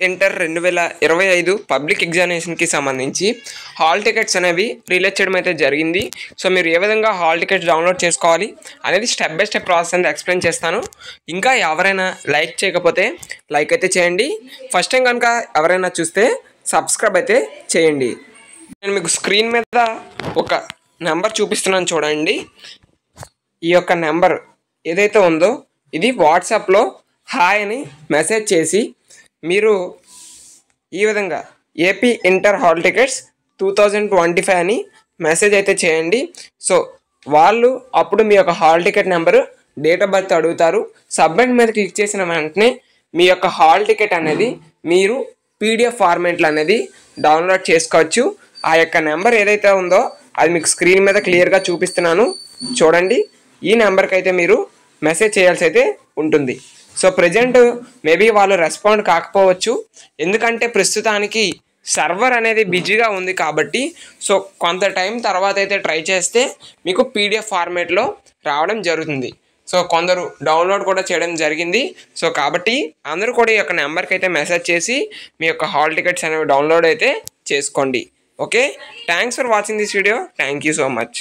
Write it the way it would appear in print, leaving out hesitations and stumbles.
Inter 2025 public ఎగ్జామినేషన్కి సంబంధించి hall tickets అనేవి release చేయడం అయితే జరిగింది. సో మీరు ఏ విధంగా హాల్ టికెట్స్ డౌన్లోడ్ చేసుకోవాలి అనేది స్టెప్ బై స్టెప్ ప్రాసెస్ అనేది ఎక్స్ప్లెయిన్ చేస్తాను. ఇంకా ఎవరైనా లైక్ చేయకపోతే లైక్ అయితే చేయండి. ఫస్ట్ టైం కనుక ఎవరైనా చూస్తే సబ్స్క్రైబ్ అయితే చేయండి. నేను మీకు స్క్రీన్ మీద ఒక నెంబర్ చూపిస్తున్నాను చూడండి. ఈ యొక్క నెంబర్ ఏదైతే ఉందో ఇది వాట్సాప్లో హాయ్ అని మెసేజ్ చేసి మీరు ఈ విధంగా ఏపీ ఇంటర్ హాల్ టికెట్స్ 2025 అని మెసేజ్ అయితే చేయండి. సో వాళ్ళు అప్పుడు మీ యొక్క hall ticket number, date of birth అడుగుతారు. సబ్మిట్ మీద క్లిక్ చేసిన వెంటనే మీ యొక్క హాల్ టికెట్ అనేది మీరు పీడిఎఫ్ ఫార్మేట్లో అనేది డౌన్లోడ్ చేసుకోవచ్చు. ఆ యొక్క నెంబర్ ఏదైతే ఉందో అది మీకు స్క్రీన్ మీద క్లియర్గా చూపిస్తున్నాను చూడండి. ఈ నెంబర్కి అయితే మీరు మెసేజ్ చేయాల్సి అయితే ఉంటుంది. సో ప్రజెంట్ మేబీ వాళ్ళు రెస్పాండ్ కాకపోవచ్చు, ఎందుకంటే ప్రస్తుతానికి సర్వర్ అనేది బిజీగా ఉంది కాబట్టి. సో కొంత టైం తర్వాత అయితే ట్రై చేస్తే మీకు పీడిఎఫ్ ఫార్మేట్లో రావడం జరుగుతుంది. సో కొందరు డౌన్లోడ్ కూడా చేయడం జరిగింది. సో కాబట్టి అందరూ కూడా ఈ యొక్క నెంబర్కి అయితే మెసేజ్ చేసి మీ యొక్క హాల్ టికెట్స్ అనేవి డౌన్లోడ్ అయితే చేసుకోండి. Okay, thanks for watching this video. Thank you so much.